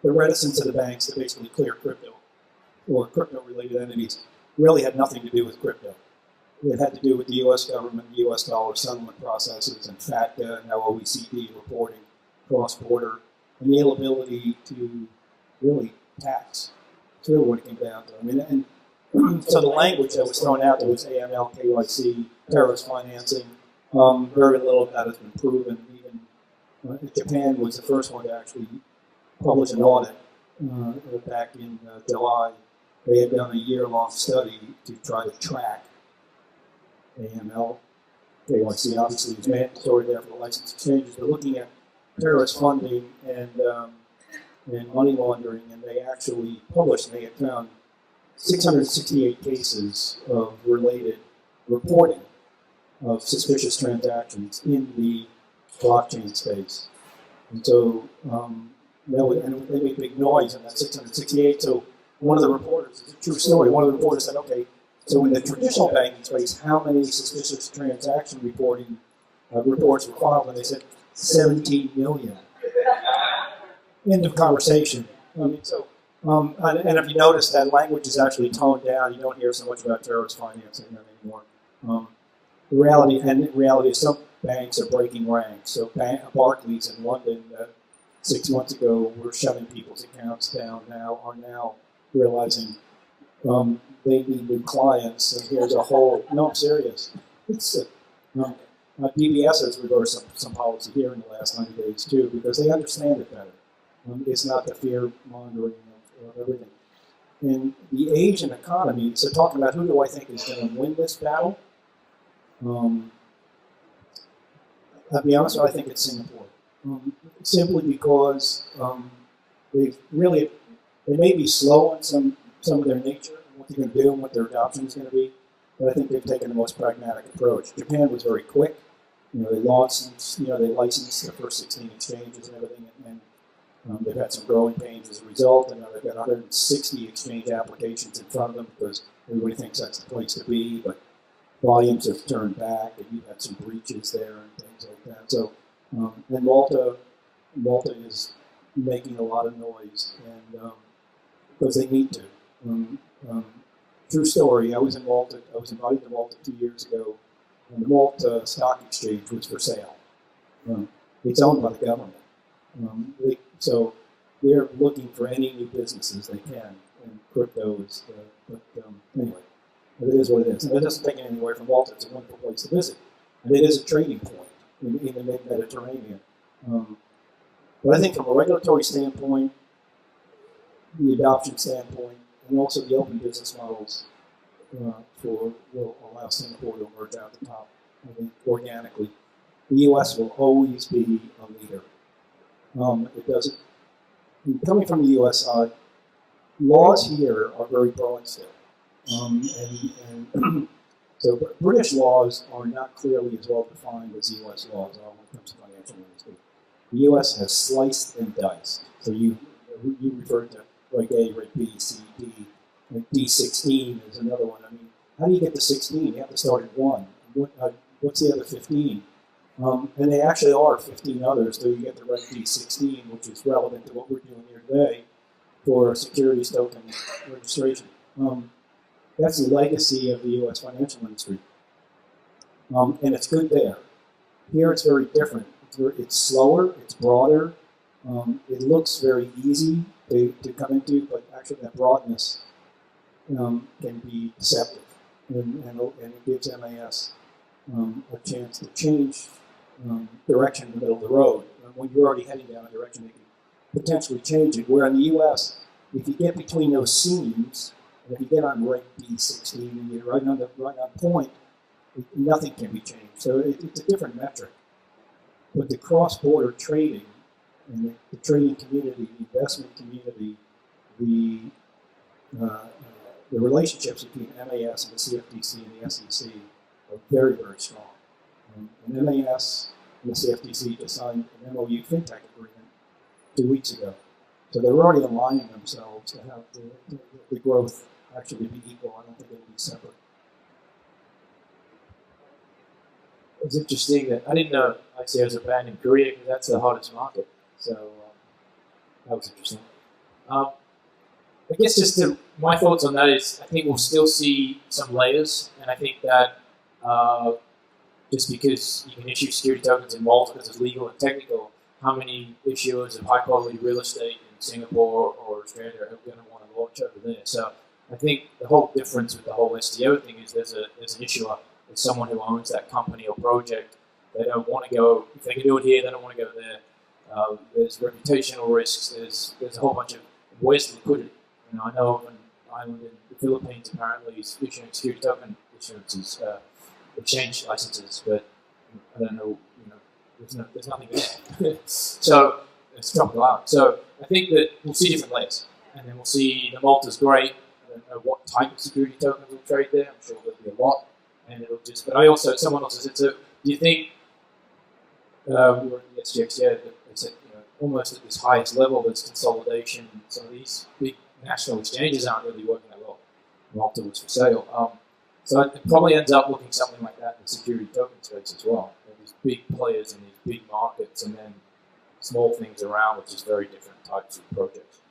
the reticence of the banks to basically clear crypto or crypto-related entities really had nothing to do with crypto. It had to do with the U.S. government, the U.S. dollar settlement processes, and FATCA, and now OECD reporting, cross-border, and the inability to really tax. That's really what it came down to. I mean, and so the language that was thrown out there was AML, KYC, terrorist financing. Very little of that has been proven. Even Japan was the first one to actually publish an audit back in July. They had done a year-long study to try to track AML, KYC. Obviously, it's mandatory there for the licensed exchanges. They're looking at terrorist funding and money laundering, and they actually published, and they had found 668 cases of related reporting of suspicious transactions in the blockchain space. And so they made big noise in that 668. So one of the reporters, it's a true story, one of the reporters said, okay, so in the traditional banking space, how many suspicious transaction reporting reports were filed? And they said 17 million. End of conversation. And if you notice, that language is actually toned down. You don't hear so much about terrorist financing anymore. The reality is some banks are breaking ranks. So Barclays in London 6 months ago were shutting people's accounts down. Are now realizing they need new clients. And here's a whole. No, I'm serious. It's DBS has reversed some policy here in the last 90 days too, because they understand it better. It's not the fear mongering of everything. In the Asian economy, so talking about who do I think is going to win this battle, I'll be honest, I think it's Singapore. Simply because they may be slow on some of their nature, what they're going to do and what their adoption is going to be, but I think they've taken the most pragmatic approach. Japan was very quick. They licensed the first 16 exchanges and everything, and they've had some growing pains as a result, and now they've got 160 exchange applications in front of them because everybody thinks that's the place to be, but volumes have turned back, and you've had some breaches there and things like that. So, and Malta is making a lot of noise, and because they need to. True story, I was in Malta. I was invited to Malta 2 years ago, and the Malta Stock Exchange was for sale. It's owned by the government. So they're looking for any new businesses they can, and crypto is, anyway, it is what it is. And it doesn't take anything away from Malta. It's a wonderful place to visit. And it is a trading point in the mid-Mediterranean. But I think from a regulatory standpoint, the adoption standpoint, and also the open business models will allow Singapore to emerge out the top, I think, organically. The U.S. will always be a leader. It doesn't. Coming from the U.S. side, laws here are very broad still, and so British laws are not clearly as well defined as U.S. laws are when it comes to financial industry. The U.S. has sliced and diced. So you referred to Reg A, Reg B, C, D. Like D16 is another one. I mean, how do you get to 16? You have to start at 1. What's the other 15? And they actually are 15 others, so you get the Reg D16, which is relevant to what we're doing here today for securities token registration. That's the legacy of the U.S. financial industry. And it's good there. Here it's very different. It's slower, it's broader, it looks very easy to come into, but actually that broadness can be deceptive, and it gives MAS a chance to change direction in the middle of the road. When you're already heading down a direction, they can potentially change it. Where in the U.S., if you get between those seams, and if you get on Reg B16 and you're right on point, nothing can be changed. So it's a different metric. But the cross-border trading and the trading community, the investment community, the relationships between MAS and the CFTC and the SEC are very, very strong. And MAS and the CFTC just signed an MOU fintech agreement 2 weeks ago. So they're already aligning themselves to have the growth actually be equal. I don't think it'll be separate. It's interesting that I didn't know ICOs are banned in Korea because that's the hottest market. So that was interesting. I guess my thoughts on that is I think we'll still see some layers, and I think that just because you can issue security tokens in Malta because it's legal and technical, how many issuers of high quality real estate in Singapore or Australia are going to want to launch over there? So I think the whole difference with the whole STO thing is there's an issuer, there's someone who owns that company or project. They don't want to go, if they can do it here, they don't want to go there. There's reputational risks. There's a whole bunch of waste liquidity. I know of an island in the Philippines apparently is issuing security token issuances, exchange licenses, but I don't know. There's nothing there. So it's tropical island. So I think that we'll see different layers, and then we'll see the Malta's great. I don't know what type of security tokens will trade there. I'm sure there'll be a lot, and it'll just. But someone else said, so do you think? We were at the SGX, yeah, they said, almost at this highest level, there's consolidation. Some of these big national exchanges aren't really working that well. Malta was for sale. So it probably ends up looking something like that in the security token space as well. These big players in these big markets, and then small things around, which is very different types of projects.